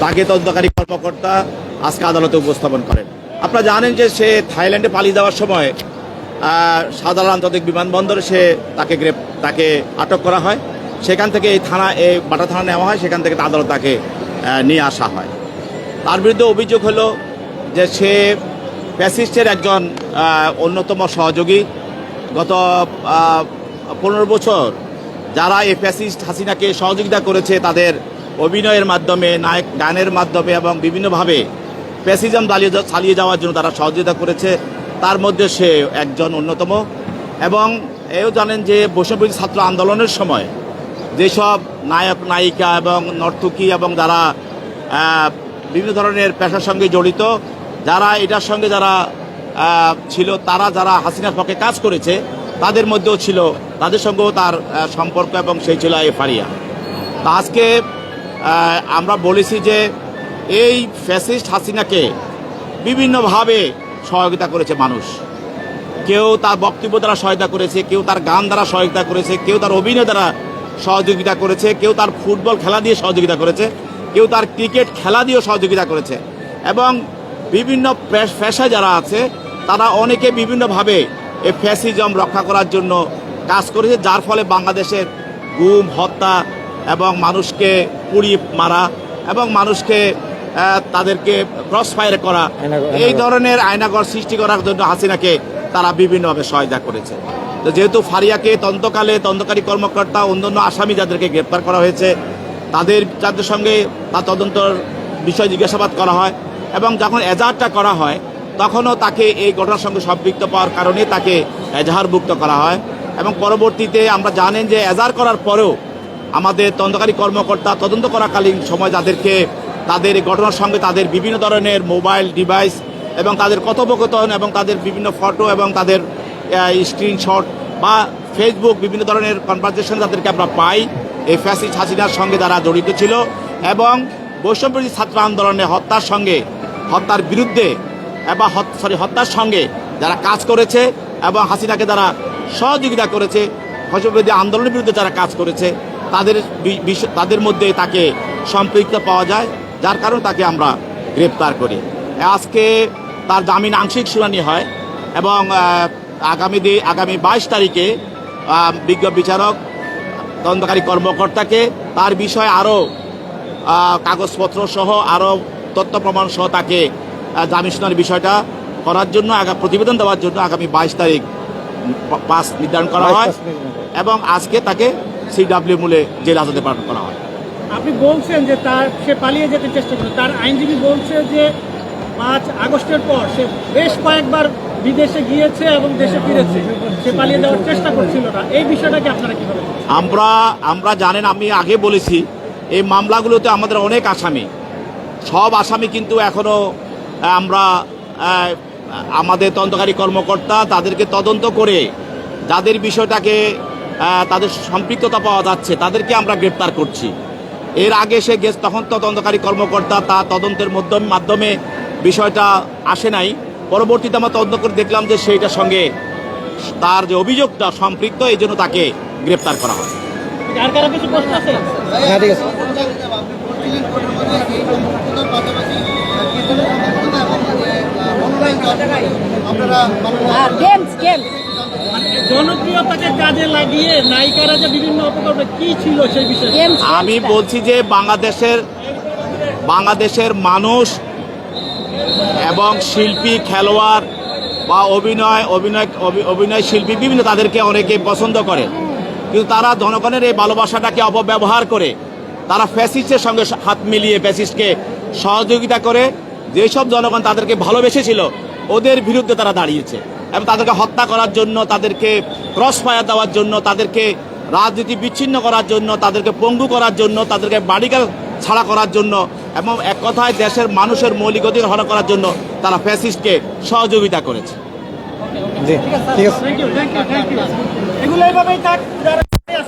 তাকে তদন্তকারী কর্মকর্তা আজকে আদালতে উপস্থাপন করেন। আপনারা জানেন যে সে থাইল্যান্ডে পালিয়ে যাওয়ার সময় শাহজালাল আন্তর্জাতিক বিমানবন্দরে তাকে আটক করা হয়। সেখান থেকে এই বাটা থানা নেওয়া হয়, সেখান থেকে আদালত তাকে নিয়ে আসা হয়। তার বিরুদ্ধে অভিযোগ হলো যে সে ফ্যাসিস্টের একজন অন্যতম সহযোগী। গত 15 বছর যারা এই ফ্যাসিস্ট হাসিনাকে সহযোগিতা করেছে, তাদের অভিনয়ের মাধ্যমে, নায়ক গানের মাধ্যমে এবং বিভিন্নভাবে ফ্যাসিজম চালিয়ে যাওয়ার জন্য তারা সহযোগিতা করেছে, তার মধ্যে সে একজন অন্যতম। এবং এও জানেন যে বৈষম্যবিরোধী ছাত্র আন্দোলনের সময় যেসব নায়ক নায়িকা এবং নর্তকী এবং যারা বিভিন্ন ধরনের পেশার সঙ্গে জড়িত, যারা এটার সঙ্গে যারা ছিল, তারা যারা হাসিনার পক্ষে কাজ করেছে, তাদের মধ্যেও ছিল, তাদের সঙ্গেও তার সম্পর্ক, এবং সেই ছিল এই ফারিয়া। তা আজকে আমরা বলেছি যে এই ফ্যাসিস্ট হাসিনাকে বিভিন্নভাবে সহযোগিতা করেছে মানুষ। কেউ তার বক্তব্য দ্বারা সহায়তা করেছে, কেউ তার গান দ্বারা সহযোগিতা করেছে, কেউ তার অভিনয় দ্বারা সহযোগিতা করেছে, কেউ তার ফুটবল খেলা দিয়ে সহযোগিতা করেছে, কেউ তার ক্রিকেট খেলা দিয়েও সহযোগিতা করেছে। এবং বিভিন্ন পেশায় যারা আছে তারা অনেকে বিভিন্নভাবে এই ফ্যাসিজম রক্ষা করার জন্য কাজ করেছে, যার ফলে বাংলাদেশের গুম, হত্যা এবং মানুষকে পুড়িয়ে মারা এবং মানুষকে তাদেরকে ক্রস ফায়ার করা, এই ধরনের আয়নাঘর সৃষ্টি করার জন্য হাসিনাকে তারা বিভিন্নভাবে সহায়তা করেছে। তো যেহেতু ফারিয়াকে তদন্তকারী কর্মকর্তা, অন্যান্য আসামি যাদেরকে গ্রেপ্তার করা হয়েছে, যাদের সঙ্গে তার তদন্তর বিষয় জিজ্ঞাসাবাদ করা হয়, এবং যখন এজাহারটা করা হয় তখনও তাকে এই ঘটনার সঙ্গে সম্পৃক্ত পাওয়ার কারণে তাকে এজাহারভুক্ত করা হয়। এবং পরবর্তীতে আমরা জানেন যে এজাহার করার পরেও আমাদের তদন্তকারী কর্মকর্তা তদন্ত করাকালীন সময় তাদের এই ঘটনার সঙ্গে তাদের বিভিন্ন ধরনের মোবাইল ডিভাইস এবং তাদের কথোপকথন এবং তাদের বিভিন্ন ফটো এবং তাদের স্ক্রিনশট বা ফেসবুক বিভিন্ন ধরনের কনভারসেশন তাদেরকে আমরা পাই এই ফ্যাসিস্ট হাসিনার সঙ্গে যারা জড়িত ছিল, এবং বৈষম্যবিরোধী ছাত্র আন্দোলনে হত্যার বিরুদ্ধে এবং হত্যার সঙ্গে যারা কাজ করেছে এবং হাসিনাকে যারা সহযোগিতা করেছে, বৈষম্যবিরোধী আন্দোলনের বিরুদ্ধে যারা কাজ করেছে, তাদের মধ্যে তাকে সম্পৃক্ত পাওয়া যায়, যার কারণে তাকে আমরা গ্রেপ্তার করি। আজকে তার জামিন আংশিক শুনানি হয়, এবং আগামী 22 তারিখে বিজ্ঞ বিচারক তদন্তকারী কর্মকর্তাকে তার বিষয়ে আরও কাগজপত্র সহ আরও তথ্য প্রমাণ সহ তাকে জামিন শুনানির বিষয়টা করার জন্য প্রতিবেদন দেওয়ার জন্য আগামী 22 তারিখ 5 নির্ধারণ করা হয়, এবং আজকে তাকে CW মূলে জেল হাজতে পাঠানো করা হয়। আপনি বলছেন যে সে পালিয়ে যেতে চেষ্টা করে, তার আইনজীবী বলছে যে 5 আগস্টের পর সে বেশ কয়েকবার বিদেশে গিয়েছে এবং দেশে ফিরেছে, সে পালিয়ে যাওয়ার চেষ্টা করছিল না। এই বিষয়টাকে আপনারা কিভাবে? আমরা জানেন, আমি আগে বলেছি, এই মামলাগুলোতে আমাদের অনেক আসামি, সব আসামি কিন্তু এখনো আমাদের তদন্তকারী কর্মকর্তা তাদেরকে তদন্ত করে যাদের বিষয়টাকে তাদের সম্পৃক্ততা পাওয়া যাচ্ছে তাদেরকে আমরা গ্রেপ্তার করছি। এর আগে সে তখন তো তদন্তকারী কর্মকর্তা তার তদন্তের মাধ্যমে বিষয়টা আসে নাই। পরবর্তীতে আমরা তদন্ত করে দেখলাম যে সেইটার সঙ্গে তার যে অভিযোগটা সম্পৃক্ত, এই জন্য তাকে গ্রেপ্তার করা হয়। জনপ্রিয়তাকে কাজে লাগিয়ে নায়িকারা যে বিভিন্ন অপকর্ম কি ছিল সেই বিষয়ে আমি বলছি যে বাংলাদেশের মানুষ এবং শিল্পী, খেলোয়াড় বা অভিনয় শিল্পী বিভিন্ন তাদেরকে অনেকে পছন্দ করে, কিন্তু তারা জনগণের এই ভালোবাসাটাকে অপব্যবহার করে তারা ফ্যাসিস্টের সঙ্গে হাত মিলিয়ে ফ্যাসিস্টকে সহযোগিতা করে। যেসব জনগণ তাদেরকে ভালোবেসেছিল ওদের বিরুদ্ধে তারা দাঁড়িয়েছে, এবং তাদেরকে হত্যা করার জন্য, তাদেরকে ক্রস ফায়ার দেওয়ার জন্য, তাদেরকে রাজনীতি বিচ্ছিন্ন করার জন্য, তাদেরকে পঙ্গু করার জন্য, তাদেরকে বাড়িঘর ছাড়া করার জন্য, এবং এক কথায় দেশের মানুষের মৌলিক অধিকার হরণ করার জন্য তারা ফ্যাসিস্টকে সহযোগিতা করেছে। জি, ঠিক আছে। Thank you. এগুলো এইভাবেই থাক।